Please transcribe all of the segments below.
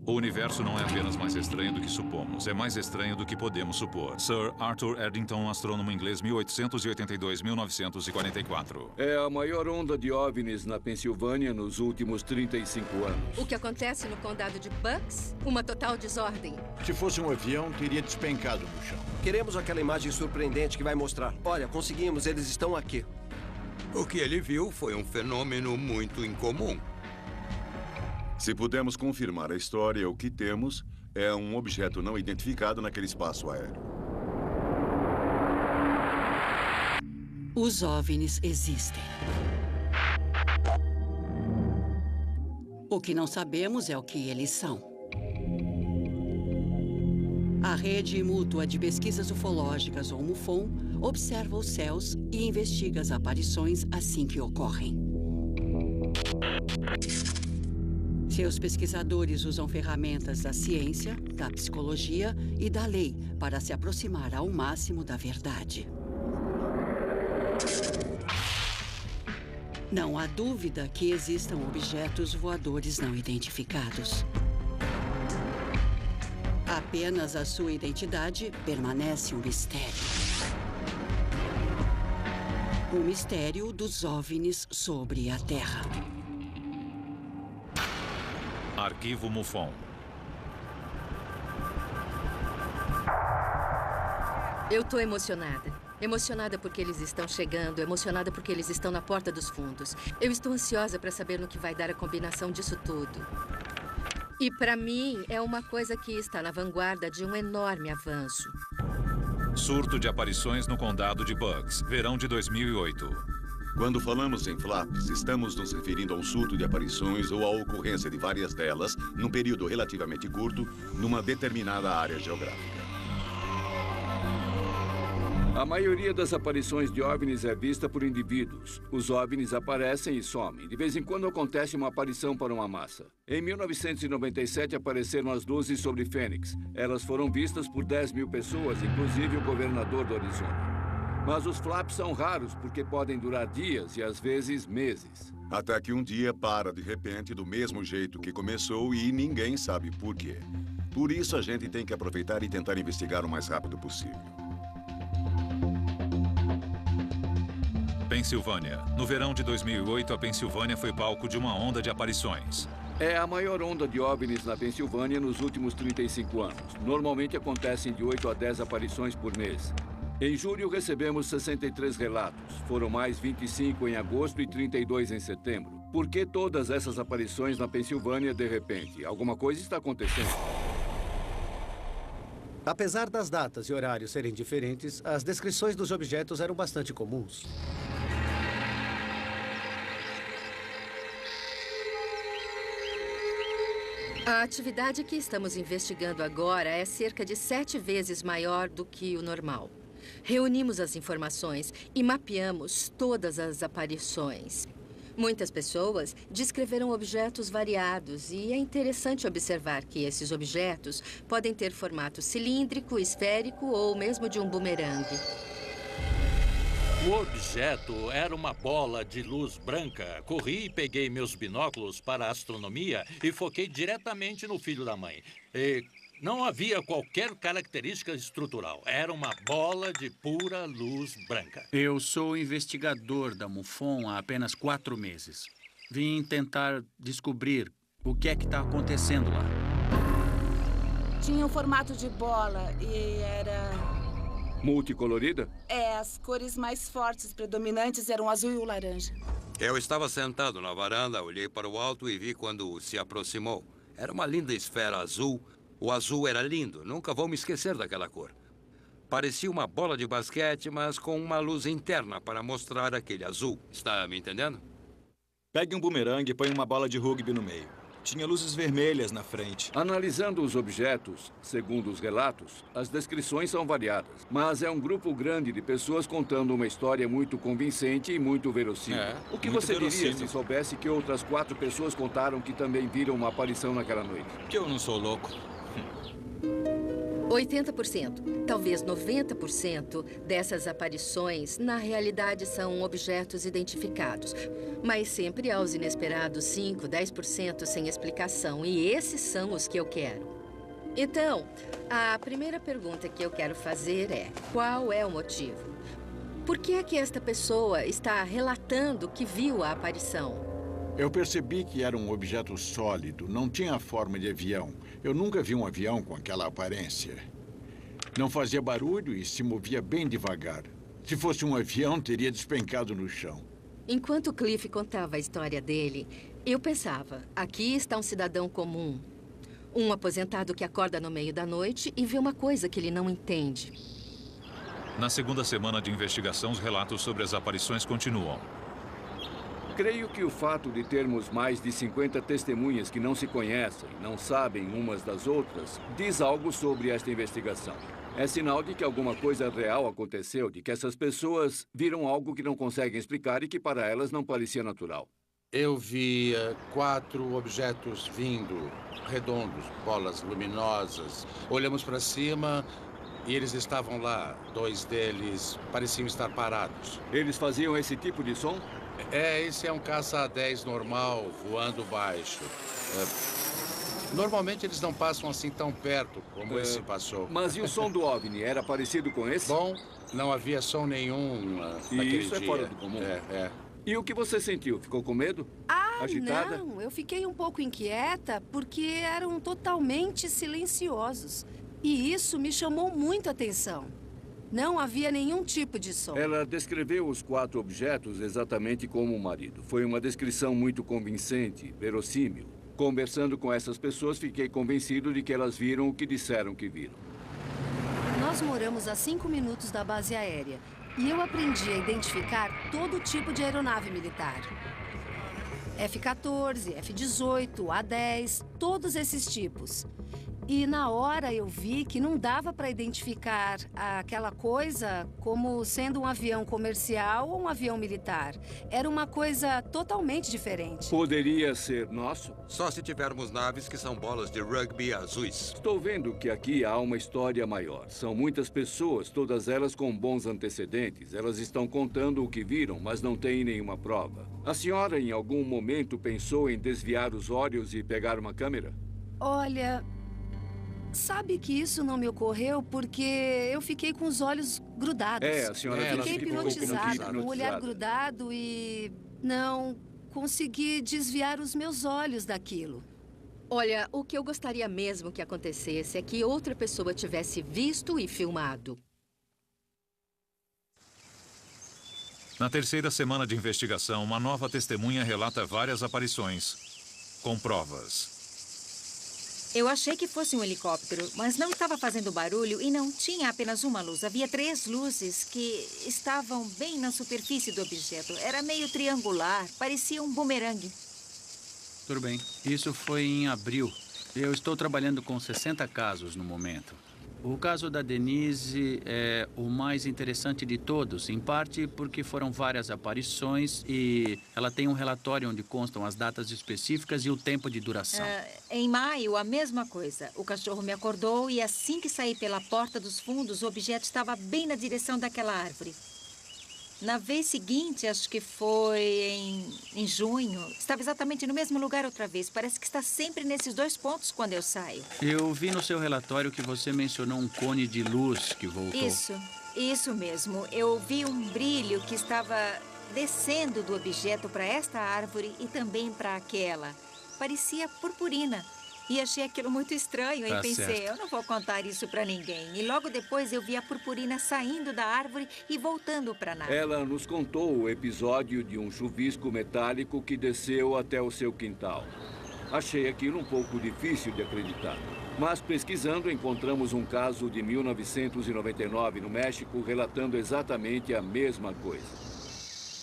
O universo não é apenas mais estranho do que supomos, é mais estranho do que podemos supor. Sir Arthur Eddington, astrônomo inglês, 1882-1944. É a maior onda de OVNIs na Pensilvânia nos últimos 35 anos. O que acontece no condado de Bucks? Uma total desordem. Se fosse um avião, teria despencado no chão. Queremos aquela imagem surpreendente que vai mostrar. Olha, conseguimos, eles estão aqui. O que ele viu foi um fenômeno muito incomum. Se pudermos confirmar a história, o que temos é um objeto não identificado naquele espaço aéreo. Os OVNIs existem. O que não sabemos é o que eles são. A Rede Mútua de Pesquisas Ufológicas, ou MUFON, observa os céus e investiga as aparições assim que ocorrem. Seus pesquisadores usam ferramentas da ciência, da psicologia e da lei para se aproximar ao máximo da verdade. Não há dúvida que existam objetos voadores não identificados. Apenas a sua identidade permanece um mistério. O mistério dos OVNIs sobre a Terra. Arquivo MUFON. Eu tô emocionada. Emocionada porque eles estão chegando, emocionada porque eles estão na porta dos fundos. Eu estou ansiosa para saber no que vai dar a combinação disso tudo. E para mim é uma coisa que está na vanguarda de um enorme avanço. Surto de aparições no condado de Bucks, verão de 2008. Quando falamos em flaps, estamos nos referindo a um surto de aparições ou à ocorrência de várias delas, num período relativamente curto, numa determinada área geográfica. A maioria das aparições de OVNIs é vista por indivíduos. Os OVNIs aparecem e somem. De vez em quando acontece uma aparição para uma massa. Em 1997 apareceram as luzes sobre Fênix. Elas foram vistas por 10 mil pessoas, inclusive o governador do Arizona. Mas os flaps são raros porque podem durar dias e às vezes meses. Até que um dia para de repente do mesmo jeito que começou e ninguém sabe por quê. Por isso a gente tem que aproveitar e tentar investigar o mais rápido possível. Pensilvânia. No verão de 2008, a Pensilvânia foi palco de uma onda de aparições. É a maior onda de OVNIs na Pensilvânia nos últimos 35 anos. Normalmente acontecem de 8 a 10 aparições por mês. Em julho, recebemos 63 relatos. Foram mais 25 em agosto e 32 em setembro. Por que todas essas aparições na Pensilvânia de repente? Alguma coisa está acontecendo. Apesar das datas e horários serem diferentes, as descrições dos objetos eram bastante comuns. A atividade que estamos investigando agora é cerca de 7 vezes maior do que o normal. Reunimos as informações e mapeamos todas as aparições. Muitas pessoas descreveram objetos variados e é interessante observar que esses objetos podem ter formato cilíndrico, esférico ou mesmo de um bumerangue. O objeto era uma bola de luz branca. Corri e peguei meus binóculos para a astronomia e foquei diretamente no filho da mãe. Não havia qualquer característica estrutural. Era uma bola de pura luz branca. Eu sou investigador da MUFON há apenas 4 meses. Vim tentar descobrir o que é que está acontecendo lá. Tinha um formato de bola e era... Multicolorida? As cores mais fortes predominantes eram o azul e o laranja. Eu estava sentado na varanda, olhei para o alto e vi quando se aproximou. Era uma linda esfera azul. O azul era lindo, nunca vou me esquecer daquela cor. Parecia uma bola de basquete, mas com uma luz interna para mostrar aquele azul. Está me entendendo? Pegue um bumerangue e põe uma bola de rugby no meio. Tinha luzes vermelhas na frente. Analisando os objetos, segundo os relatos, as descrições são variadas. Mas é um grupo grande de pessoas contando uma história muito convincente e muito verossímil. O que você diria se soubesse que outras 4 pessoas contaram que também viram uma aparição naquela noite? Que eu não sou louco. 80%, talvez 90% dessas aparições, na realidade, são objetos identificados. Mas sempre há os inesperados 5, 10% sem explicação. E esses são os que eu quero. Então, a primeira pergunta que eu quero fazer é: qual é o motivo? Por que é que esta pessoa está relatando que viu a aparição? Eu percebi que era um objeto sólido, não tinha forma de avião. Eu nunca vi um avião com aquela aparência. Não fazia barulho e se movia bem devagar. Se fosse um avião, teria despencado no chão. Enquanto Cliff contava a história dele, eu pensava, aqui está um cidadão comum. Um aposentado que acorda no meio da noite e vê uma coisa que ele não entende. Na segunda semana de investigação, os relatos sobre as aparições continuam. Creio que o fato de termos mais de 50 testemunhas que não se conhecem, não sabem umas das outras, diz algo sobre esta investigação. É sinal de que alguma coisa real aconteceu, de que essas pessoas viram algo que não conseguem explicar e que para elas não parecia natural. Eu vi 4 objetos vindo, redondos, bolas luminosas. Olhamos para cima e eles estavam lá. 2 deles pareciam estar parados. Eles faziam esse tipo de som? Esse é um caça-10 normal, voando baixo. Normalmente eles não passam assim tão perto como esse passou. Mas e o som do OVNI? Era parecido com esse? Bom, não havia som nenhum naquele Isso dia. É fora do comum. E o que você sentiu? Ficou com medo? Agitada? Não. Eu fiquei um pouco inquieta porque eram totalmente silenciosos. E isso me chamou muito a atenção. Não havia nenhum tipo de som. Ela descreveu os 4 objetos exatamente como o marido. Foi uma descrição muito convincente, verossímil. Conversando com essas pessoas, fiquei convencido de que elas viram o que disseram que viram. Nós moramos a 5 minutos da base aérea. E eu aprendi a identificar todo tipo de aeronave militar. F-14, F-18, A-10, todos esses tipos. E na hora eu vi que não dava para identificar aquela coisa como sendo um avião comercial ou um avião militar. Era uma coisa totalmente diferente. Poderia ser nosso? Só se tivermos naves que são bolas de rugby azuis. Estou vendo que aqui há uma história maior. São muitas pessoas, todas elas com bons antecedentes. Elas estão contando o que viram, mas não têm nenhuma prova. A senhora, em algum momento, pensou em desviar os olhos e pegar uma câmera? Olha... Sabe que isso não me ocorreu porque eu fiquei com os olhos grudados. A senhora fiquei hipnotizada, com o olhar grudado e não consegui desviar os meus olhos daquilo. Olha, o que eu gostaria mesmo que acontecesse é que outra pessoa tivesse visto e filmado. Na terceira semana de investigação, uma nova testemunha relata várias aparições, com provas. Eu achei que fosse um helicóptero, mas não estava fazendo barulho e não tinha apenas uma luz. Havia 3 luzes que estavam bem na superfície do objeto. Era meio triangular, parecia um bumerangue. Tudo bem. Isso foi em abril. Eu estou trabalhando com 60 casos no momento. O caso da Denise é o mais interessante de todos, em parte porque foram várias aparições e ela tem um relatório onde constam as datas específicas e o tempo de duração. Em maio, a mesma coisa. O cachorro me acordou e assim que saí pela porta dos fundos, o objeto estava bem na direção daquela árvore. Na vez seguinte, acho que foi em junho, estava exatamente no mesmo lugar outra vez. Parece que está sempre nesses 2 pontos quando eu saio. Eu vi no seu relatório que você mencionou um cone de luz que voltou. Isso mesmo. Eu vi um brilho que estava descendo do objeto para esta árvore e também para aquela. Parecia purpurina. E achei aquilo muito estranho. E pensei, eu não vou contar isso para ninguém. E logo depois eu vi a purpurina saindo da árvore e voltando para a nave. Ela nos contou o episódio de um chuvisco metálico que desceu até o seu quintal. Achei aquilo um pouco difícil de acreditar. Mas pesquisando, encontramos um caso de 1999 no México relatando exatamente a mesma coisa.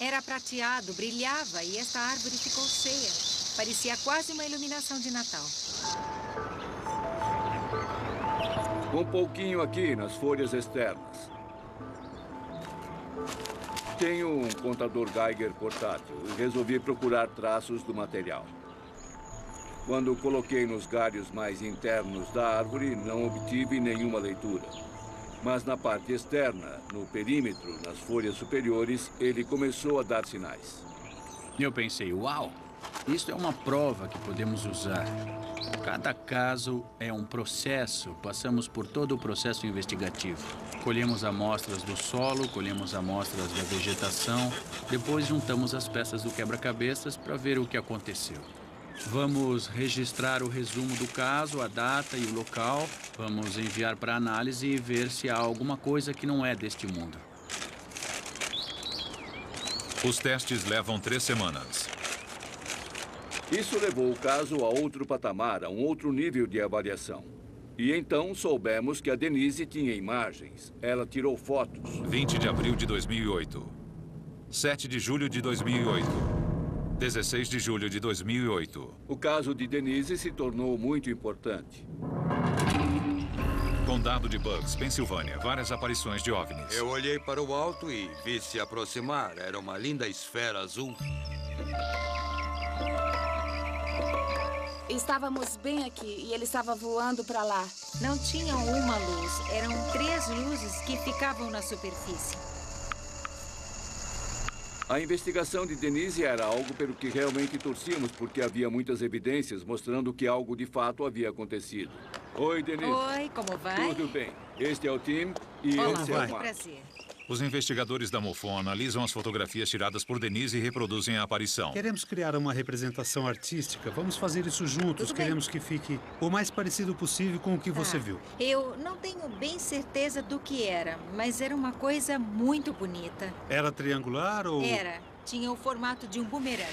Era prateado, brilhava e esta árvore ficou cheia. Parecia quase uma iluminação de Natal. Um pouquinho aqui nas folhas externas. Tenho um contador Geiger portátil e resolvi procurar traços do material. Quando coloquei nos galhos mais internos da árvore, não obtive nenhuma leitura. Mas na parte externa, no perímetro, nas folhas superiores, ele começou a dar sinais. Eu pensei, uau, isso é uma prova que podemos usar. Cada caso é um processo, passamos por todo o processo investigativo. Colhemos amostras do solo, colhemos amostras da vegetação, depois juntamos as peças do quebra-cabeças para ver o que aconteceu. Vamos registrar o resumo do caso, a data e o local. Vamos enviar para análise e ver se há alguma coisa que não é deste mundo. Os testes levam 3 semanas. Isso levou o caso a outro patamar, a um outro nível de avaliação. E então soubemos que a Denise tinha imagens. Ela tirou fotos. 20 de abril de 2008. 7 de julho de 2008. 16 de julho de 2008. O caso de Denise se tornou muito importante. Condado de Bucks, Pensilvânia. Várias aparições de OVNIs. Eu olhei para o alto e vi se aproximar. Era uma linda esfera azul. Estávamos bem aqui e ele estava voando para lá. Não tinham uma luz, eram 3 luzes que ficavam na superfície. A investigação de Denise era algo pelo que realmente torcíamos, porque havia muitas evidências mostrando que algo de fato havia acontecido. Oi, Denise. Oi, como vai? Tudo bem. Este é o Tim e Olá, esse é o Mark. prazer. Os investigadores da MUFON analisam as fotografias tiradas por Denise e reproduzem a aparição. Queremos criar uma representação artística. Vamos fazer isso juntos. Queremos que fique o mais parecido possível com o que você viu. Eu não tenho bem certeza do que era, mas era uma coisa muito bonita. Era triangular ou... Era. Tinha o formato de um bumerangue.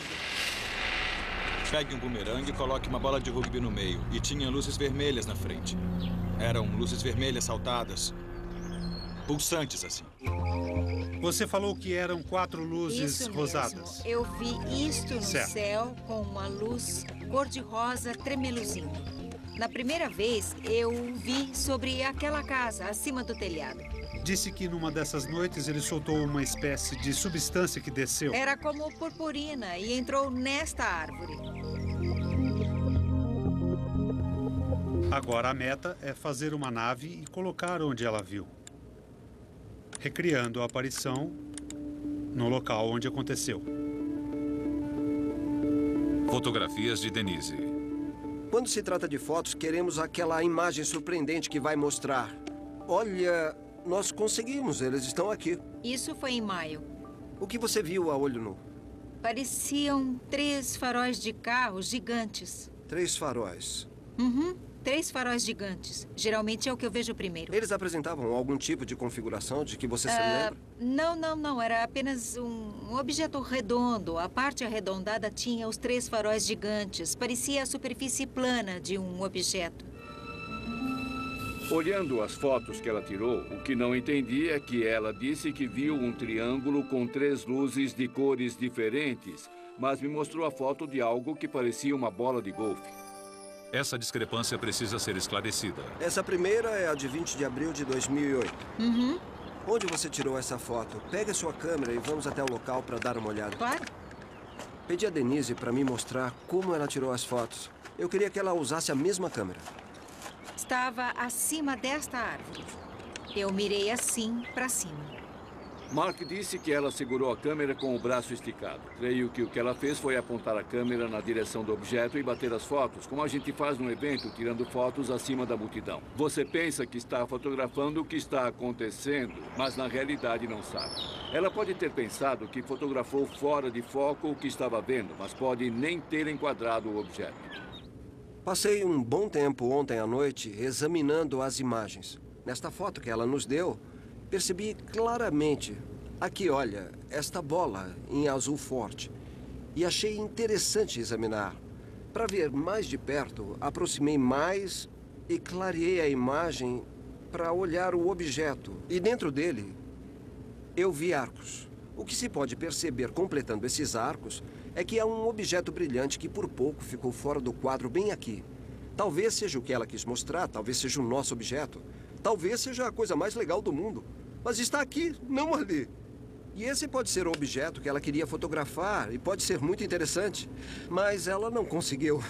Pegue um bumerangue e coloque uma bola de rugby no meio. E tinha luzes vermelhas na frente. Eram luzes vermelhas saltadas. Pulsantes, assim. Você falou que eram 4 luzes Isso rosadas. mesmo. Eu vi isto no Certo. céu com uma luz cor-de-rosa tremeluzindo. Na primeira vez, eu vi sobre aquela casa, acima do telhado. Disse que numa dessas noites ele soltou uma espécie de substância que desceu. Era como purpurina e entrou nesta árvore. Agora a meta é fazer uma nave e colocar onde ela viu, recriando a aparição no local onde aconteceu. Fotografias de Denise. Quando se trata de fotos, queremos aquela imagem surpreendente que vai mostrar. Olha, nós conseguimos, eles estão aqui. Isso foi em maio. O que você viu a olho nu? Pareciam 3 faróis de carro gigantes. 3 faróis. Uhum. 3 faróis gigantes. Geralmente é o que eu vejo primeiro. Eles apresentavam algum tipo de configuração de que você se lembra? Não. Era apenas um objeto redondo. A parte arredondada tinha os 3 faróis gigantes. Parecia a superfície plana de um objeto. Olhando as fotos que ela tirou, o que não entendi é que ela disse que viu um triângulo com 3 luzes de cores diferentes, mas me mostrou a foto de algo que parecia uma bola de golfe. Essa discrepância precisa ser esclarecida. Essa primeira é a de 20 de abril de 2008. Uhum. Onde você tirou essa foto? Pegue a sua câmera e vamos até o local para dar uma olhada. Claro. Pedi a Denise para me mostrar como ela tirou as fotos. Eu queria que ela usasse a mesma câmera. Estava acima desta árvore. Eu mirei assim para cima. Mark disse que ela segurou a câmera com o braço esticado. Creio que o que ela fez foi apontar a câmera na direção do objeto e bater as fotos, como a gente faz no evento, tirando fotos acima da multidão. Você pensa que está fotografando o que está acontecendo, mas na realidade não sabe. Ela pode ter pensado que fotografou fora de foco o que estava vendo, mas pode nem ter enquadrado o objeto. Passei um bom tempo ontem à noite examinando as imagens. Nesta foto que ela nos deu, percebi claramente, aqui olha, esta bola em azul forte. E achei interessante examinar. Para ver mais de perto, aproximei mais e clareei a imagem para olhar o objeto. E dentro dele, eu vi arcos. O que se pode perceber completando esses arcos é que há um objeto brilhante que por pouco ficou fora do quadro bem aqui. Talvez seja o que ela quis mostrar, talvez seja o nosso objeto. Talvez seja a coisa mais legal do mundo. Mas está aqui, não ali. E esse pode ser o objeto que ela queria fotografar e pode ser muito interessante. Mas ela não conseguiu.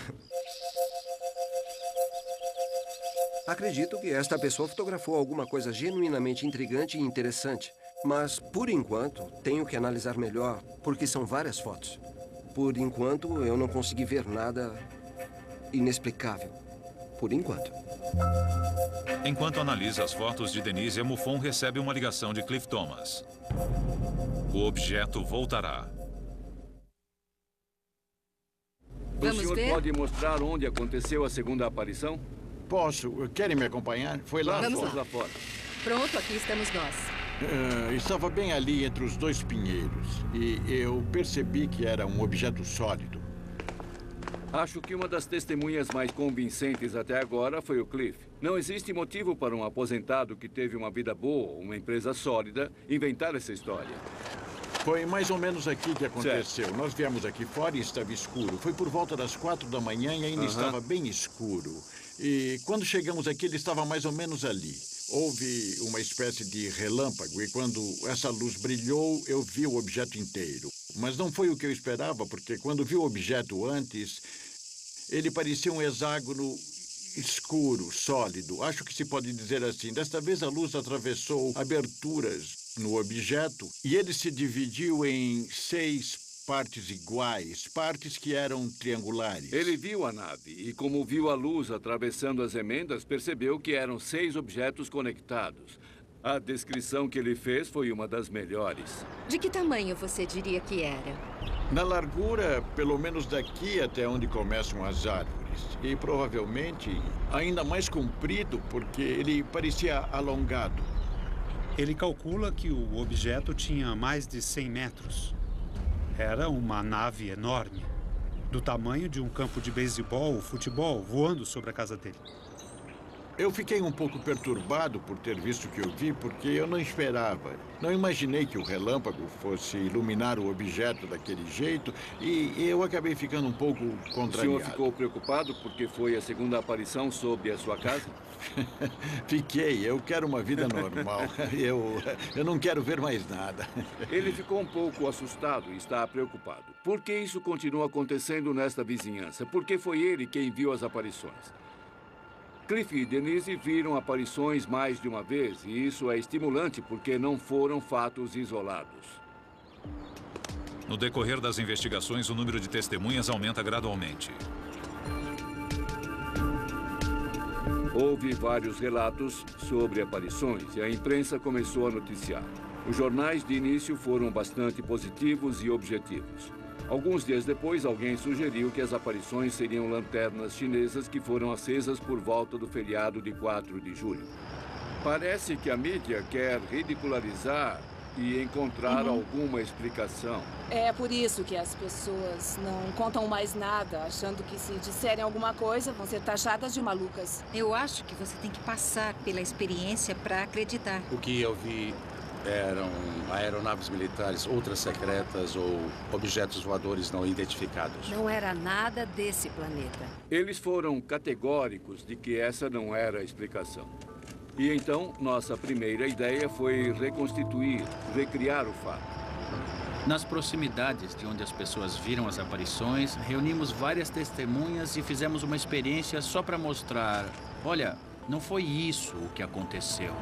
Acredito que esta pessoa fotografou alguma coisa genuinamente intrigante e interessante. Mas, por enquanto, tenho que analisar melhor, porque são várias fotos. Por enquanto, eu não consegui ver nada inexplicável. Por enquanto. Enquanto analisa as fotos de Denise, a MUFON recebe uma ligação de Cliff Thomas. O objeto voltará. O senhor pode mostrar onde aconteceu a segunda aparição? Posso. Querem me acompanhar? Foi lá fora. Pronto, aqui estamos nós. Estava bem ali entre os dois pinheiros. E eu percebi que era um objeto sólido. Acho que uma das testemunhas mais convincentes até agora foi o Cliff. Não existe motivo para um aposentado que teve uma vida boa, uma empresa sólida, inventar essa história. Foi mais ou menos aqui que aconteceu. Certo. Nós viemos aqui fora e estava escuro. Foi por volta das 4 da manhã e ainda estava bem escuro. E quando chegamos aqui, ele estava mais ou menos ali. Houve uma espécie de relâmpago e quando essa luz brilhou, eu vi o objeto inteiro. Mas não foi o que eu esperava, porque quando vi o objeto antes, ele parecia um hexágono escuro, sólido. Acho que se pode dizer assim. Desta vez a luz atravessou aberturas no objeto e ele se dividiu em 6 partes iguais, partes que eram triangulares. Ele viu a nave e, como viu a luz atravessando as emendas, percebeu que eram 6 objetos conectados. A descrição que ele fez foi uma das melhores. De que tamanho você diria que era? Na largura, pelo menos daqui até onde começam as árvores. E provavelmente ainda mais comprido, porque ele parecia alongado. Ele calcula que o objeto tinha mais de 100 metros. Era uma nave enorme, do tamanho de um campo de beisebol ou futebol, voando sobre a casa dele. Eu fiquei um pouco perturbado por ter visto o que eu vi, porque eu não esperava. Não imaginei que o relâmpago fosse iluminar o objeto daquele jeito e eu acabei ficando um pouco contrariado. O senhor ficou preocupado porque foi a segunda aparição sob a sua casa? Fiquei. Eu quero uma vida normal. Eu não quero ver mais nada. Ele ficou um pouco assustado e está preocupado. Por que isso continua acontecendo nesta vizinhança? Por que foi ele quem viu as aparições? Cliff e Denise viram aparições mais de uma vez, e isso é estimulante porque não foram fatos isolados. No decorrer das investigações, o número de testemunhas aumenta gradualmente. Houve vários relatos sobre aparições e a imprensa começou a noticiar. Os jornais de início foram bastante positivos e objetivos. Alguns dias depois, alguém sugeriu que as aparições seriam lanternas chinesas que foram acesas por volta do feriado de 4 de julho. Parece que a mídia quer ridicularizar e encontrar alguma explicação. É por isso que as pessoas não contam mais nada, achando que se disserem alguma coisa, vão ser taxadas de malucas. Eu acho que você tem que passar pela experiência para acreditar. O que eu vi eram aeronaves militares ultra-secretas ou objetos voadores não identificados. Não era nada desse planeta. Eles foram categóricos de que essa não era a explicação. E então, nossa primeira ideia foi reconstituir, recriar o fato. Nas proximidades de onde as pessoas viram as aparições, reunimos várias testemunhas e fizemos uma experiência só para mostrar... Olha, não foi isso o que aconteceu.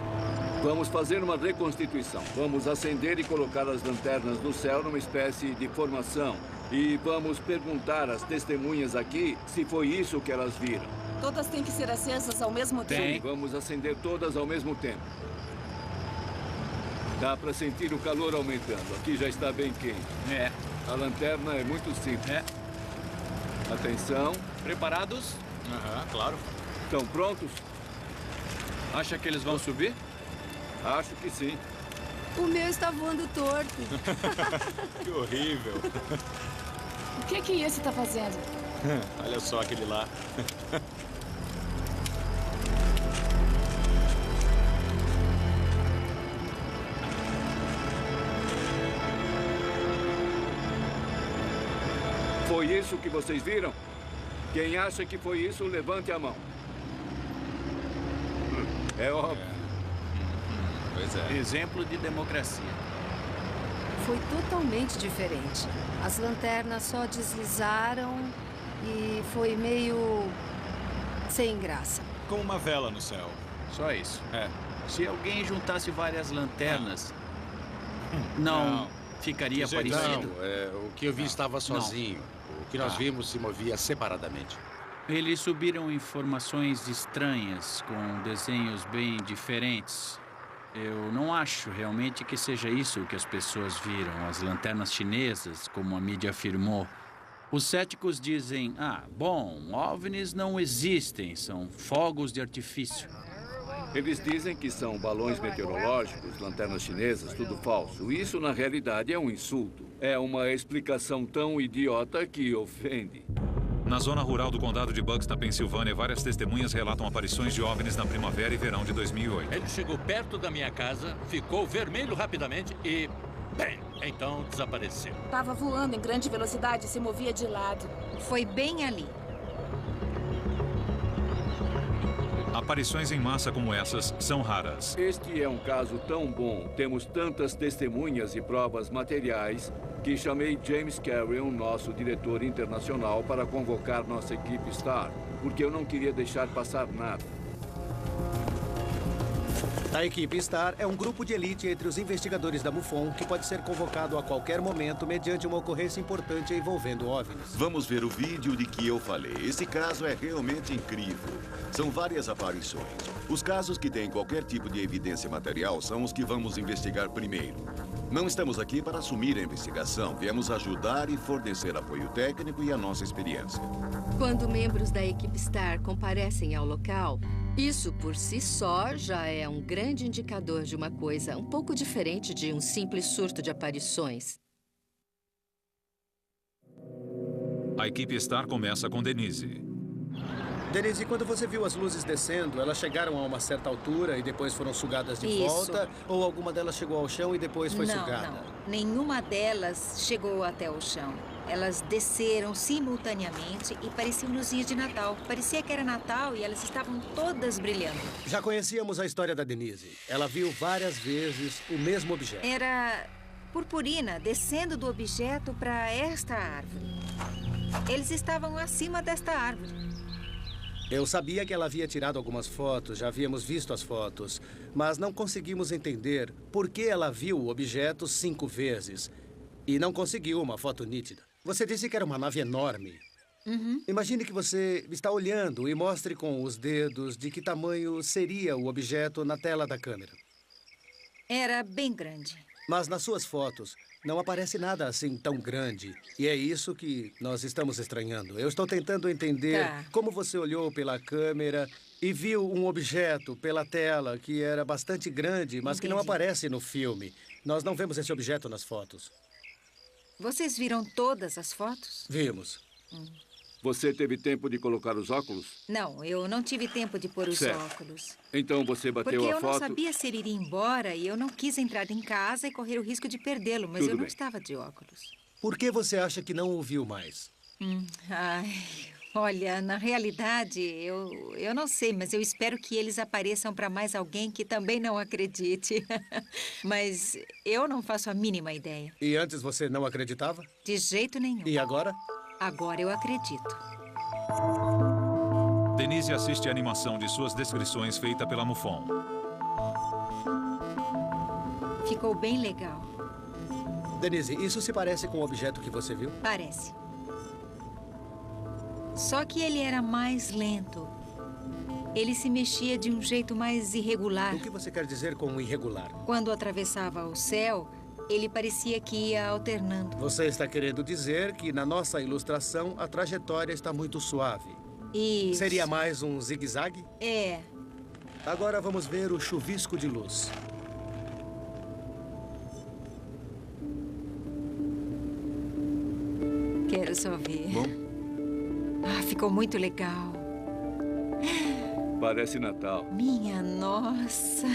Vamos fazer uma reconstituição. Vamos acender e colocar as lanternas no céu numa espécie de formação. E vamos perguntar às testemunhas aqui se foi isso que elas viram. Todas têm que ser acesas ao mesmo tempo? Sim, vamos acender todas ao mesmo tempo. Dá para sentir o calor aumentando. Aqui já está bem quente. É. A lanterna é muito simples. É. Atenção. Preparados? Claro. Estão prontos? Acha que eles vão subir? Acho que sim. O meu está voando torto. Que horrível. O que esse está fazendo? Olha só aquele lá. Foi isso que vocês viram? Quem acha que foi isso, levante a mão. É óbvio. Pois é. Exemplo de democracia. Foi totalmente diferente. As lanternas só deslizaram e foi meio Sem graça. Com uma vela no céu. Só isso. É. Se alguém juntasse várias lanternas, não ficaria parecido? Não, o que eu vi estava sozinho. O que nós vimos se movia separadamente. Eles subiram informações estranhas, com desenhos bem diferentes. Eu não acho realmente que seja isso que as pessoas viram, as lanternas chinesas, como a mídia afirmou. Os céticos dizem, bom, OVNIs não existem, são fogos de artifício. Eles dizem que são balões meteorológicos, lanternas chinesas, tudo falso. Isso, na realidade, é um insulto. É uma explicação tão idiota que ofende. Na zona rural do condado de Bucks, na Pensilvânia, várias testemunhas relatam aparições de OVNIs na primavera e verão de 2008. Ele chegou perto da minha casa, ficou vermelho rapidamente e... bem, então desapareceu. Estava voando em grande velocidade e se movia de lado. Foi bem ali. Aparições em massa como essas são raras. Este é um caso tão bom. Temos tantas testemunhas e provas materiais que chamei James Carrion, nosso diretor internacional, para convocar nossa equipe STAR, porque eu não queria deixar passar nada. A equipe STAR é um grupo de elite entre os investigadores da MUFON que pode ser convocado a qualquer momento mediante uma ocorrência importante envolvendo OVNIs. Vamos ver o vídeo de que eu falei. Esse caso é realmente incrível. São várias aparições. Os casos que têm qualquer tipo de evidência material são os que vamos investigar primeiro. Não estamos aqui para assumir a investigação. Viemos ajudar e fornecer apoio técnico e a nossa experiência. Quando membros da equipe STAR comparecem ao local, isso por si só já é um grande indicador de uma coisa um pouco diferente de um simples surto de aparições. A equipe STAR começa com Denise. Denise, quando você viu as luzes descendo, elas chegaram a uma certa altura e depois foram sugadas de volta? Ou alguma delas chegou ao chão e depois foi sugada? Não. Nenhuma delas chegou até o chão. Elas desceram simultaneamente e pareciam luzes de Natal. Parecia que era Natal e elas estavam todas brilhando. Já conhecíamos a história da Denise. Ela viu várias vezes o mesmo objeto. Era purpurina descendo do objeto para esta árvore. Eles estavam acima desta árvore. Eu sabia que ela havia tirado algumas fotos, já havíamos visto as fotos, mas não conseguimos entender por que ela viu o objeto 5 vezes e não conseguiu uma foto nítida. Você disse que era uma nave enorme. Imagine que você está olhando e mostre com os dedos de que tamanho seria o objeto na tela da câmera. Era bem grande. Mas nas suas fotos não aparece nada assim tão grande. E é isso que nós estamos estranhando. Eu estou tentando entender como você olhou pela câmera e viu um objeto pela tela que era bastante grande, mas que não aparece no filme. Nós não vemos esse objeto nas fotos. Vocês viram todas as fotos? Vimos. Você teve tempo de colocar os óculos? Não, eu não tive tempo de pôr os óculos. Então você bateu a foto... Porque eu não sabia se ele iria embora e eu não quis entrar em casa e correr o risco de perdê-lo, mas eu não estava de óculos. Por que você acha que não o viu mais? Olha, na realidade, eu não sei, mas eu espero que eles apareçam para mais alguém que também não acredite. Mas eu não faço a mínima ideia. E antes você não acreditava? De jeito nenhum. E agora? Agora eu acredito. Denise assiste a animação de suas descrições feita pela MUFON. Ficou bem legal. Denise, isso se parece com o objeto que você viu? Parece. Só que ele era mais lento. Ele se mexia de um jeito mais irregular. O que você quer dizer com irregular? Quando atravessava o céu, ele parecia que ia alternando. Você está querendo dizer que na nossa ilustração a trajetória está muito suave. Isso. Seria mais um zigue-zague? É. Agora vamos ver o chuvisco de luz. Quero só ver. Bom? Ficou muito legal. Parece Natal. Minha nossa.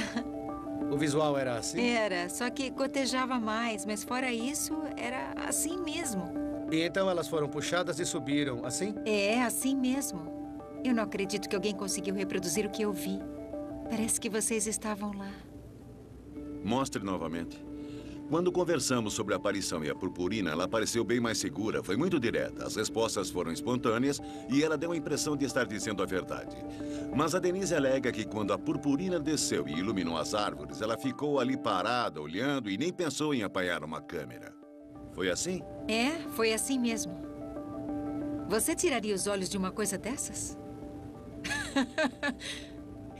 O visual era assim? Era, só que gotejava mais, mas fora isso, era assim mesmo. E então elas foram puxadas e subiram, assim? É, assim mesmo. Eu não acredito que alguém conseguiu reproduzir o que eu vi. Parece que vocês estavam lá. Mostre novamente. Quando conversamos sobre a aparição e a purpurina, ela pareceu bem mais segura, foi muito direta. As respostas foram espontâneas e ela deu a impressão de estar dizendo a verdade. Mas a Denise alega que quando a purpurina desceu e iluminou as árvores, ela ficou ali parada, olhando e nem pensou em apanhar uma câmera. Foi assim? É, foi assim mesmo. Você tiraria os olhos de uma coisa dessas?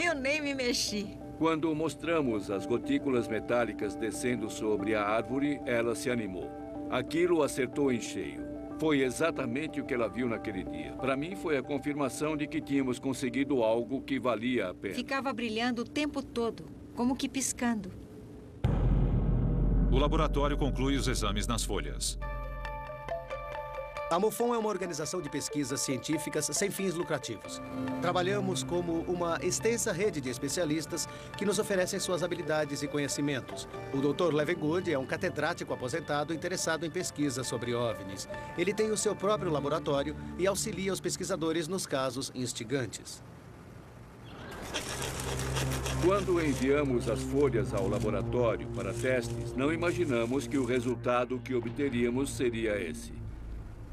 Eu nem me mexi. Quando mostramos as gotículas metálicas descendo sobre a árvore, ela se animou. Aquilo acertou em cheio. Foi exatamente o que ela viu naquele dia. Para mim, foi a confirmação de que tínhamos conseguido algo que valia a pena. Ficava brilhando o tempo todo, como que piscando. O laboratório conclui os exames nas folhas. A MUFON é uma organização de pesquisas científicas sem fins lucrativos. Trabalhamos como uma extensa rede de especialistas que nos oferecem suas habilidades e conhecimentos. O Dr. Levengood é um catedrático aposentado interessado em pesquisa sobre OVNIs. Ele tem o seu próprio laboratório e auxilia os pesquisadores nos casos instigantes. Quando enviamos as folhas ao laboratório para testes, não imaginamos que o resultado que obteríamos seria esse.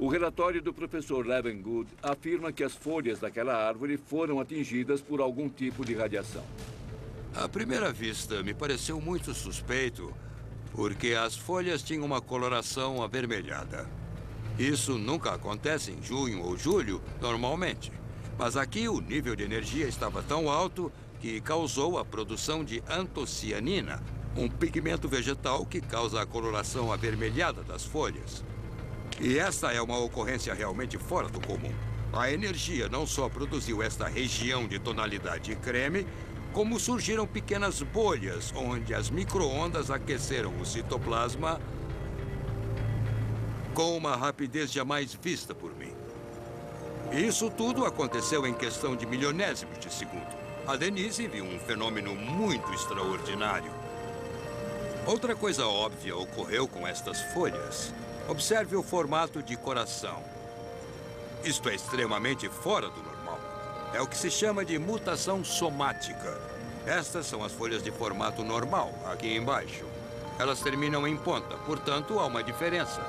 O relatório do professor Levengood afirma que as folhas daquela árvore foram atingidas por algum tipo de radiação. À primeira vista, me pareceu muito suspeito, porque as folhas tinham uma coloração avermelhada. Isso nunca acontece em junho ou julho, normalmente. Mas aqui o nível de energia estava tão alto que causou a produção de antocianina, um pigmento vegetal que causa a coloração avermelhada das folhas. E esta é uma ocorrência realmente fora do comum. A energia não só produziu esta região de tonalidade creme, como surgiram pequenas bolhas onde as micro-ondas aqueceram o citoplasma com uma rapidez jamais vista por mim. Isso tudo aconteceu em questão de milionésimos de segundo. A Denise viu um fenômeno muito extraordinário. Outra coisa óbvia ocorreu com estas folhas. Observe o formato de coração. Isto é extremamente fora do normal. É o que se chama de mutação somática. Estas são as folhas de formato normal, aqui embaixo. Elas terminam em ponta, portanto, há uma diferença.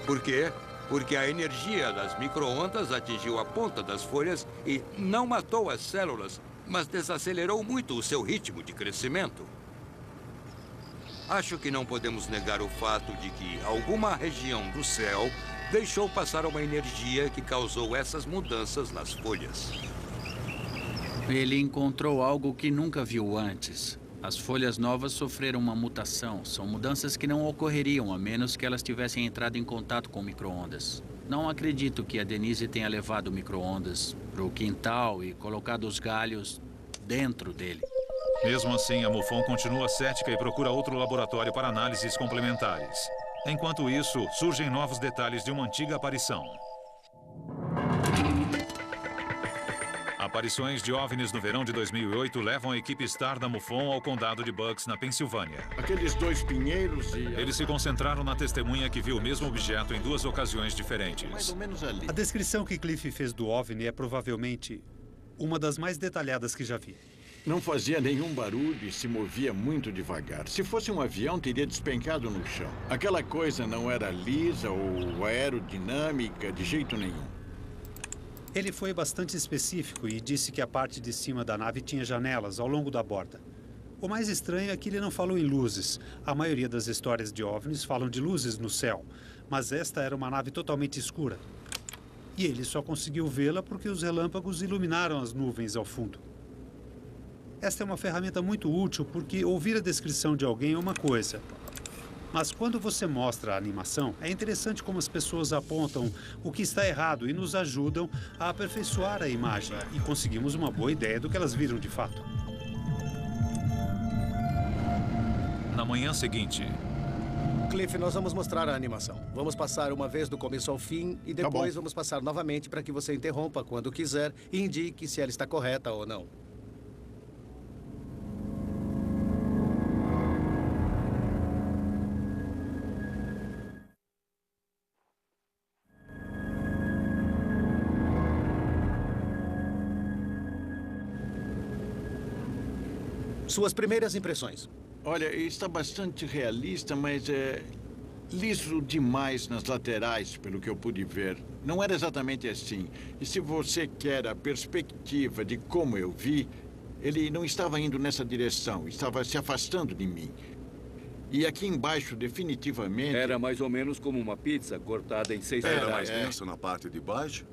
Por quê? Porque a energia das micro-ondas atingiu a ponta das folhas e não matou as células, mas desacelerou muito o seu ritmo de crescimento. Acho que não podemos negar o fato de que alguma região do céu deixou passar uma energia que causou essas mudanças nas folhas. Ele encontrou algo que nunca viu antes. As folhas novas sofreram uma mutação. São mudanças que não ocorreriam a menos que elas tivessem entrado em contato com micro-ondas. Não acredito que a Denise tenha levado micro-ondas para o quintal e colocado os galhos dentro dele. Mesmo assim, a MUFON continua cética e procura outro laboratório para análises complementares. Enquanto isso, surgem novos detalhes de uma antiga aparição. Aparições de OVNIs no verão de 2008 levam a equipe STAR da MUFON ao condado de Bucks, na Pensilvânia. Aqueles dois pinheiros e... Eles se concentraram na testemunha que viu o mesmo objeto em duas ocasiões diferentes. Mais ou menos ali. A descrição que Cliff fez do OVNI é provavelmente uma das mais detalhadas que já vi. Não fazia nenhum barulho e se movia muito devagar. Se fosse um avião, teria despencado no chão. Aquela coisa não era lisa ou aerodinâmica de jeito nenhum. Ele foi bastante específico e disse que a parte de cima da nave tinha janelas ao longo da borda. O mais estranho é que ele não falou em luzes. A maioria das histórias de OVNIs falam de luzes no céu, mas esta era uma nave totalmente escura. E ele só conseguiu vê-la porque os relâmpagos iluminaram as nuvens ao fundo. Esta é uma ferramenta muito útil porque ouvir a descrição de alguém é uma coisa. Mas quando você mostra a animação, é interessante como as pessoas apontam o que está errado e nos ajudam a aperfeiçoar a imagem. E conseguimos uma boa ideia do que elas viram de fato. Na manhã seguinte... Cliff, nós vamos mostrar a animação. Vamos passar uma vez do começo ao fim e depois vamos passar novamente para que você interrompa quando quiser e indique se ela está correta ou não. Suas primeiras impressões. Olha, está bastante realista, mas é liso demais nas laterais, pelo que eu pude ver. Não era exatamente assim. E se você quer a perspectiva de como eu vi, ele não estava indo nessa direção, estava se afastando de mim. E aqui embaixo, definitivamente... Era mais ou menos como uma pizza cortada em 6 Era pedaços. mais denso na parte de baixo?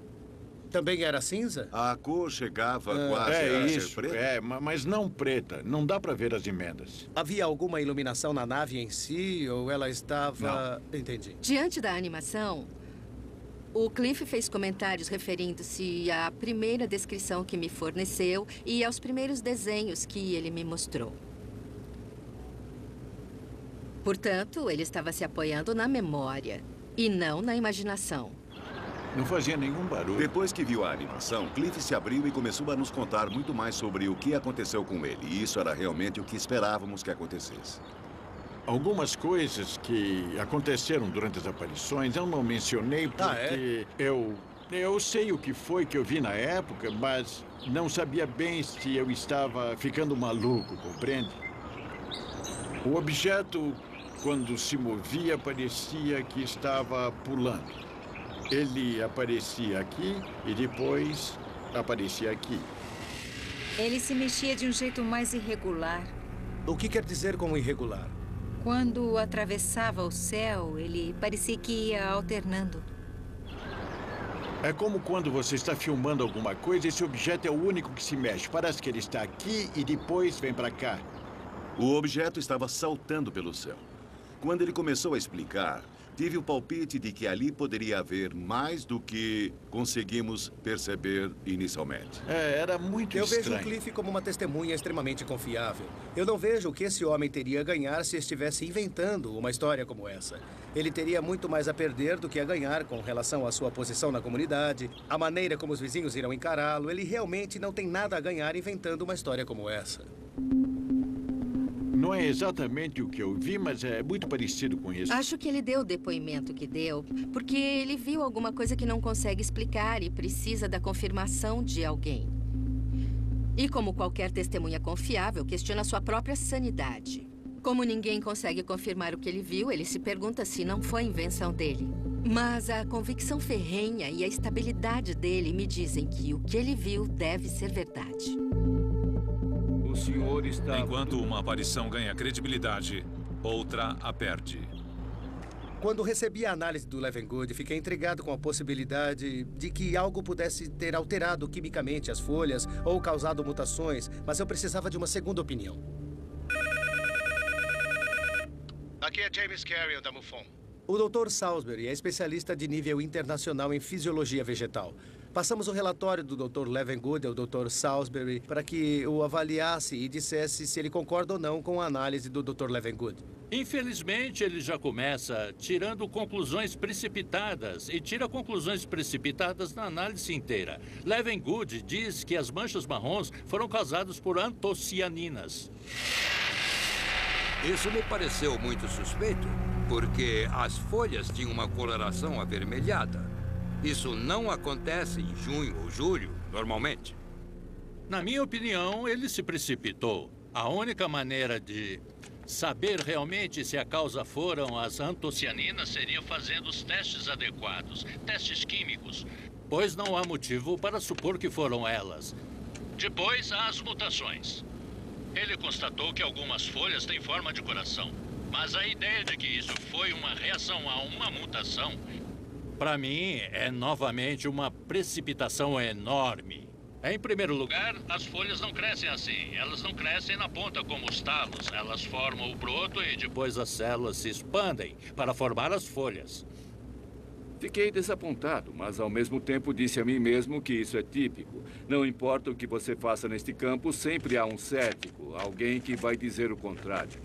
Também era cinza? A cor chegava quase a ser preta? Mas não preta. Não dá para ver as emendas. Havia alguma iluminação na nave em si, ou ela estava... Não. Entendi. Diante da animação, o Cliff fez comentários referindo-se à primeira descrição que me forneceu e aos primeiros desenhos que ele me mostrou. Portanto, ele estava se apoiando na memória e não na imaginação. Não fazia nenhum barulho. Depois que viu a animação, Cliff se abriu e começou a nos contar muito mais sobre o que aconteceu com ele. E isso era realmente o que esperávamos que acontecesse. Algumas coisas que aconteceram durante as aparições eu não mencionei porque eu sei o que foi que eu vi na época, mas não sabia bem se eu estava ficando maluco, compreende? O objeto, quando se movia, parecia que estava pulando. Ele aparecia aqui e depois aparecia aqui. Ele se mexia de um jeito mais irregular. O que quer dizer com irregular? Quando atravessava o céu, ele parecia que ia alternando. É como quando você está filmando alguma coisa e esse objeto é o único que se mexe. Parece que ele está aqui e depois vem para cá. O objeto estava saltando pelo céu. Quando ele começou a explicar, tive o palpite de que ali poderia haver mais do que conseguimos perceber inicialmente. Era muito estranho. Eu vejo o Cliff como uma testemunha extremamente confiável. Eu não vejo o que esse homem teria a ganhar se estivesse inventando uma história como essa. Ele teria muito mais a perder do que a ganhar com relação à sua posição na comunidade, a maneira como os vizinhos irão encará-lo. Ele realmente não tem nada a ganhar inventando uma história como essa. Não é exatamente o que eu vi, mas é muito parecido com isso. Acho que ele deu o depoimento que deu porque ele viu alguma coisa que não consegue explicar e precisa da confirmação de alguém. E como qualquer testemunha confiável, questiona sua própria sanidade. Como ninguém consegue confirmar o que ele viu, ele se pergunta se não foi invenção dele. Mas a convicção ferrenha e a estabilidade dele me dizem que o que ele viu deve ser verdade. O senhor está... Enquanto uma aparição ganha credibilidade, outra a perde. Quando recebi a análise do Levengood, fiquei intrigado com a possibilidade de que algo pudesse ter alterado quimicamente as folhas ou causado mutações, mas eu precisava de uma segunda opinião. Aqui é James Carrion, da MUFON. O Dr. Salisbury é especialista de nível internacional em fisiologia vegetal. Passamos o relatório do Dr. Levengood ao Dr. Salisbury para que o avaliasse e dissesse se ele concorda ou não com a análise do Dr. Levengood. Infelizmente, ele já começa tirando conclusões precipitadas e tira conclusões precipitadas na análise inteira. Levengood diz que as manchas marrons foram causadas por antocianinas. Isso me pareceu muito suspeito, porque as folhas tinham uma coloração avermelhada. Isso não acontece em junho ou julho, normalmente. Na minha opinião, ele se precipitou. A única maneira de saber realmente se a causa foram as antocianinas seria fazendo os testes adequados, testes químicos, pois não há motivo para supor que foram elas. Depois, há as mutações. Ele constatou que algumas folhas têm forma de coração, mas a ideia de que isso foi uma reação a uma mutação, para mim, é novamente uma precipitação enorme. Em primeiro lugar, as folhas não crescem assim. Elas não crescem na ponta como os talos. Elas formam o broto e depois as células se expandem para formar as folhas. Fiquei desapontado, mas ao mesmo tempo disse a mim mesmo que isso é típico. Não importa o que você faça neste campo, sempre há um cético, alguém que vai dizer o contrário.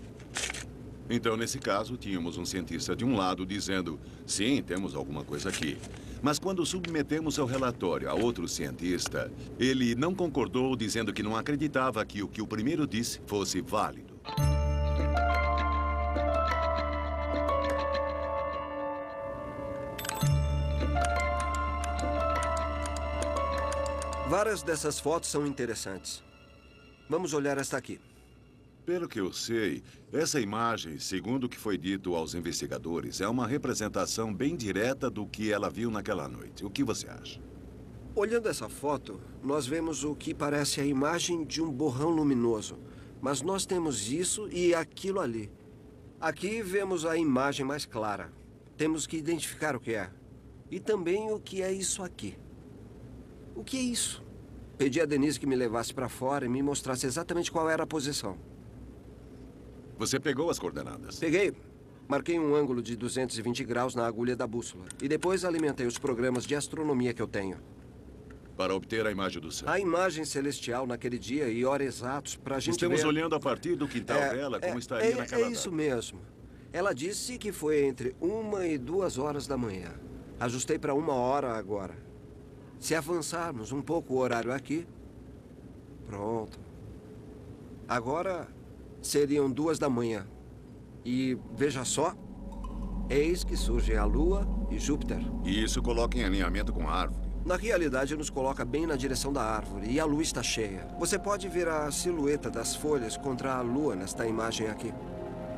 Então, nesse caso, tínhamos um cientista de um lado dizendo, sim, temos alguma coisa aqui. Mas quando submetemos seu relatório a outro cientista, ele não concordou, dizendo que não acreditava que o que o primeiro disse fosse válido. Várias dessas fotos são interessantes. Vamos olhar esta aqui. Pelo que eu sei, essa imagem, segundo o que foi dito aos investigadores, é uma representação bem direta do que ela viu naquela noite. O que você acha? Olhando essa foto, nós vemos o que parece a imagem de um borrão luminoso. Mas nós temos isso e aquilo ali. Aqui vemos a imagem mais clara. Temos que identificar o que é. E também o que é isso aqui. O que é isso? Pedi a Denise que me levasse para fora e me mostrasse exatamente qual era a posição. Você pegou as coordenadas? Peguei. Marquei um ângulo de 220 graus na agulha da bússola. E depois alimentei os programas de astronomia que eu tenho. Para obter a imagem do céu. A imagem celestial naquele dia e hora exatos para a gente ver... Estamos olhando a partir do quintal dela, como estaria naquela data. É isso mesmo. Ela disse que foi entre 1 e 2 horas da manhã. Ajustei para 1 hora agora. Se avançarmos um pouco o horário aqui... Pronto. Agora seriam 2 da manhã. E veja só, eis que surgem a Lua e Júpiter. E isso coloca em alinhamento com a árvore. Na realidade, nos coloca bem na direção da árvore e a lua está cheia. Você pode ver a silhueta das folhas contra a lua nesta imagem aqui.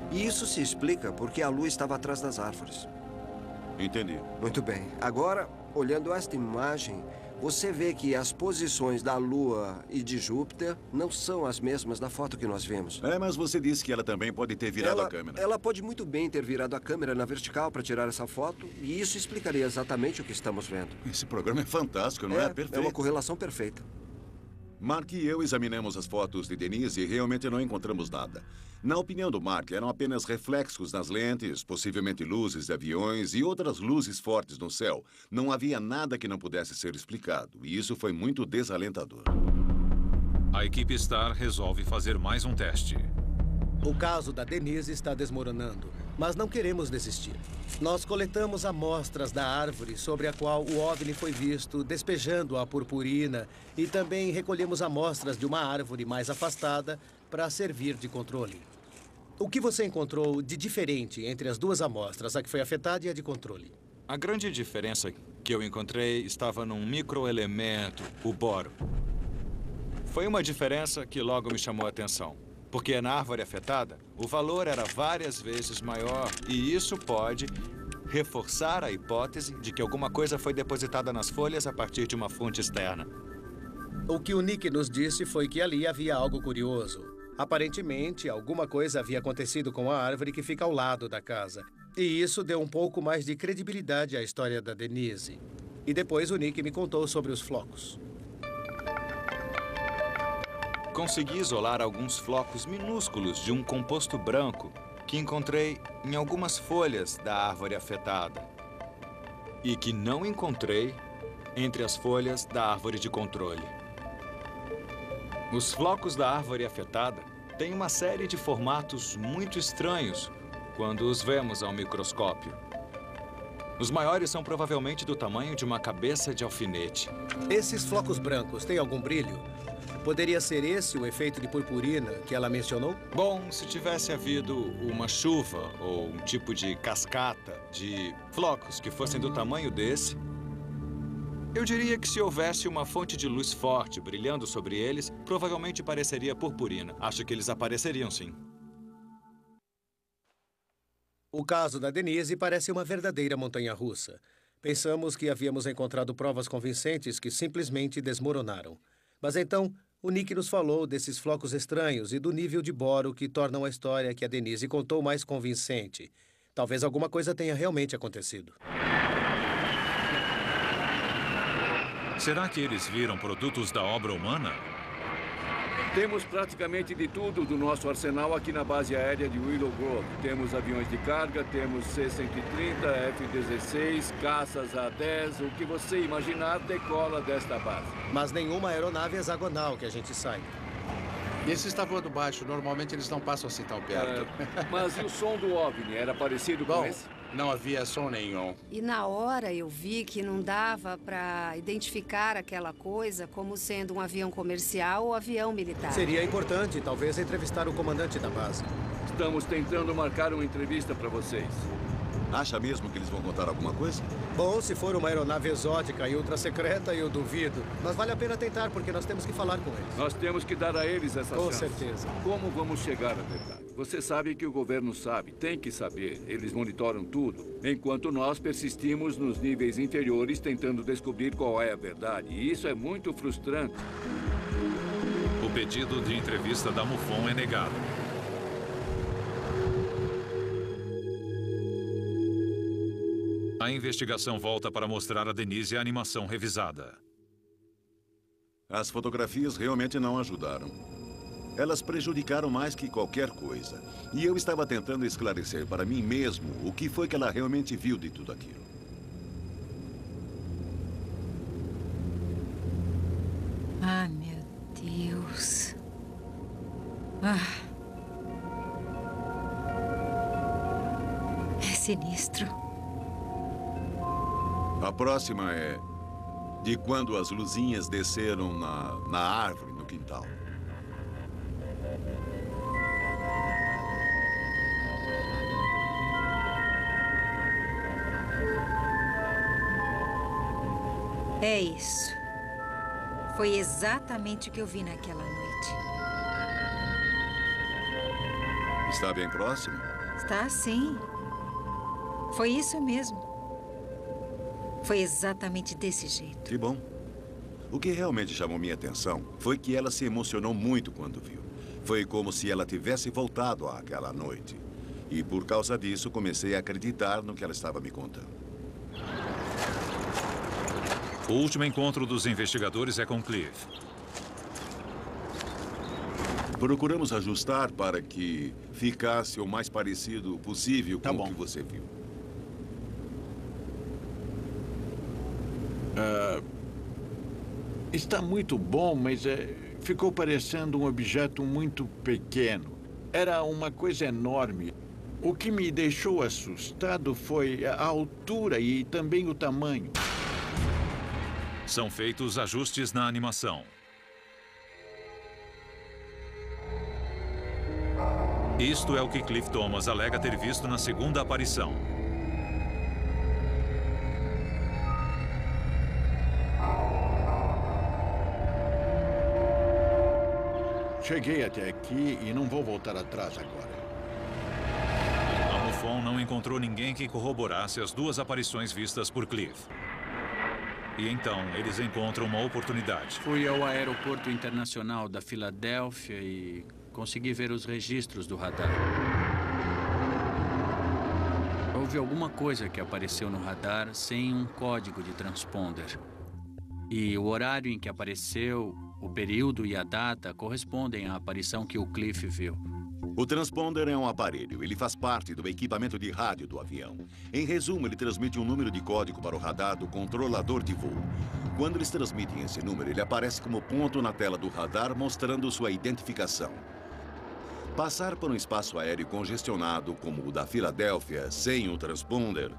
E isso se explica porque a lua estava atrás das árvores. Entendi. Muito bem. Agora, olhando esta imagem, você vê que as posições da Lua e de Júpiter não são as mesmas da foto que nós vimos. Mas você disse que ela também pode ter virado a câmera. Ela pode muito bem ter virado a câmera na vertical para tirar essa foto, e isso explicaria exatamente o que estamos vendo. Esse programa é fantástico, não é? Perfeito. É uma correlação perfeita. Mark e eu examinamos as fotos de Denise e realmente não encontramos nada. Na opinião do Mark, eram apenas reflexos nas lentes, possivelmente luzes de aviões e outras luzes fortes no céu. Não havia nada que não pudesse ser explicado, e isso foi muito desalentador. A equipe Star resolve fazer mais um teste. O caso da Denise está desmoronando, mas não queremos desistir. Nós coletamos amostras da árvore sobre a qual o OVNI foi visto, despejando a purpurina, e também recolhemos amostras de uma árvore mais afastada para servir de controle. O que você encontrou de diferente entre as duas amostras, a que foi afetada e a de controle? A grande diferença que eu encontrei estava num microelemento, o boro. Foi uma diferença que logo me chamou a atenção. Porque na árvore afetada, o valor era várias vezes maior e isso pode reforçar a hipótese de que alguma coisa foi depositada nas folhas a partir de uma fonte externa. O que o Nick nos disse foi que ali havia algo curioso. Aparentemente, alguma coisa havia acontecido com a árvore que fica ao lado da casa. E isso deu um pouco mais de credibilidade à história da Denise. E depois o Nick me contou sobre os flocos. Consegui isolar alguns flocos minúsculos de um composto branco que encontrei em algumas folhas da árvore afetada e que não encontrei entre as folhas da árvore de controle. Os flocos da árvore afetada têm uma série de formatos muito estranhos quando os vemos ao microscópio. Os maiores são provavelmente do tamanho de uma cabeça de alfinete. Esses flocos brancos têm algum brilho? Poderia ser esse o efeito de purpurina que ela mencionou? Bom, se tivesse havido uma chuva ou um tipo de cascata de flocos que fossem do tamanho desse, eu diria que se houvesse uma fonte de luz forte brilhando sobre eles, provavelmente pareceria purpurina. Acho que eles apareceriam, sim. O caso da Denise parece uma verdadeira montanha-russa. Pensamos que havíamos encontrado provas convincentes que simplesmente desmoronaram. Mas então, o Nick nos falou desses flocos estranhos e do nível de boro que tornam a história que a Denise contou mais convincente. Talvez alguma coisa tenha realmente acontecido. Será que eles viram produtos da obra humana? Temos praticamente de tudo do nosso arsenal aqui na base aérea de Willow Grove. Temos aviões de carga, temos C-130, F-16, caças A-10. O que você imaginar decola desta base. Mas nenhuma aeronave hexagonal que a gente saiba. E esse está voando baixo. Normalmente eles não passam assim tão perto. Mas e o som do OVNI? Era parecido com esse? Não havia som nenhum. E na hora eu vi que não dava para identificar aquela coisa como sendo um avião comercial ou avião militar. Seria importante, talvez, entrevistar o comandante da base. Estamos tentando marcar uma entrevista para vocês. Acha mesmo que eles vão contar alguma coisa? Bom, se for uma aeronave exótica e ultra secreta, eu duvido. Mas vale a pena tentar, porque nós temos que falar com eles. Nós temos que dar a eles essa chance. Com certeza. Como vamos chegar à verdade? Você sabe que o governo sabe, tem que saber. Eles monitoram tudo. Enquanto nós persistimos nos níveis inferiores tentando descobrir qual é a verdade. E isso é muito frustrante. O pedido de entrevista da MUFON é negado. A investigação volta para mostrar a Denise a animação revisada. As fotografias realmente não ajudaram. Elas prejudicaram mais que qualquer coisa. E eu estava tentando esclarecer para mim mesmo o que foi que ela realmente viu de tudo aquilo. Ah, meu Deus. Ah. É sinistro. A próxima é de quando as luzinhas desceram na árvore no quintal. É isso. Foi exatamente o que eu vi naquela noite. Está bem próximo? Está sim. Foi isso mesmo. Foi exatamente desse jeito. Que bom. O que realmente chamou minha atenção foi que ela se emocionou muito quando viu. Foi como se ela tivesse voltado àquela noite. E por causa disso, comecei a acreditar no que ela estava me contando. O último encontro dos investigadores é com Cliff. Procuramos ajustar para que ficasse o mais parecido possível com o que você viu. Está muito bom, mas ficou parecendo um objeto muito pequeno. Era uma coisa enorme. O que me deixou assustado foi a altura e também o tamanho. São feitos ajustes na animação. Isto é o que Cliff Thomas alega ter visto na segunda aparição. Cheguei até aqui e não vou voltar atrás agora. A MUFON não encontrou ninguém que corroborasse as duas aparições vistas por Cliff. E então, eles encontram uma oportunidade. Fui ao aeroporto internacional da Filadélfia e consegui ver os registros do radar. Houve alguma coisa que apareceu no radar sem um código de transponder. E o horário em que apareceu, o período e a data correspondem à aparição que o Cliff viu. O transponder é um aparelho. Ele faz parte do equipamento de rádio do avião. Em resumo, ele transmite um número de código para o radar do controlador de voo. Quando eles transmitem esse número, ele aparece como ponto na tela do radar, mostrando sua identificação. Passar por um espaço aéreo congestionado como o da Filadélfia, sem o transponder,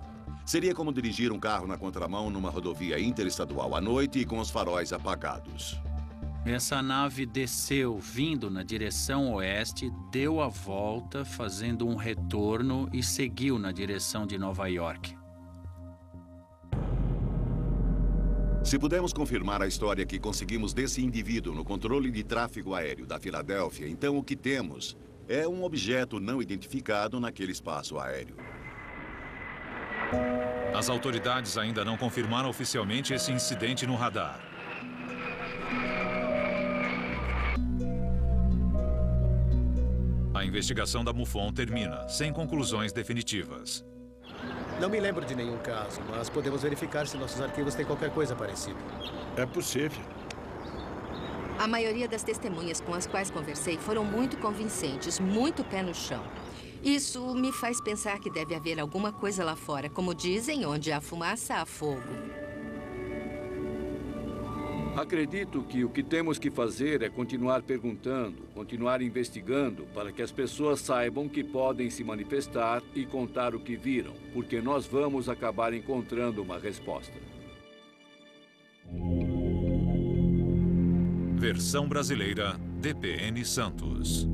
seria como dirigir um carro na contramão numa rodovia interestadual à noite e com os faróis apagados. Essa nave desceu vindo na direção oeste, deu a volta, fazendo um retorno e seguiu na direção de Nova York. Se pudermos confirmar a história que conseguimos desse indivíduo no controle de tráfego aéreo da Filadélfia, então o que temos é um objeto não identificado naquele espaço aéreo. As autoridades ainda não confirmaram oficialmente esse incidente no radar. A investigação da MUFON termina, sem conclusões definitivas. Não me lembro de nenhum caso, mas podemos verificar se nossos arquivos têm qualquer coisa parecida. É possível. A maioria das testemunhas com as quais conversei foram muito convincentes, muito pé no chão. Isso me faz pensar que deve haver alguma coisa lá fora. Como dizem, onde há fumaça, há fogo. Acredito que o que temos que fazer é continuar perguntando, continuar investigando, para que as pessoas saibam que podem se manifestar e contar o que viram, porque nós vamos acabar encontrando uma resposta. Versão brasileira, DPN Santos.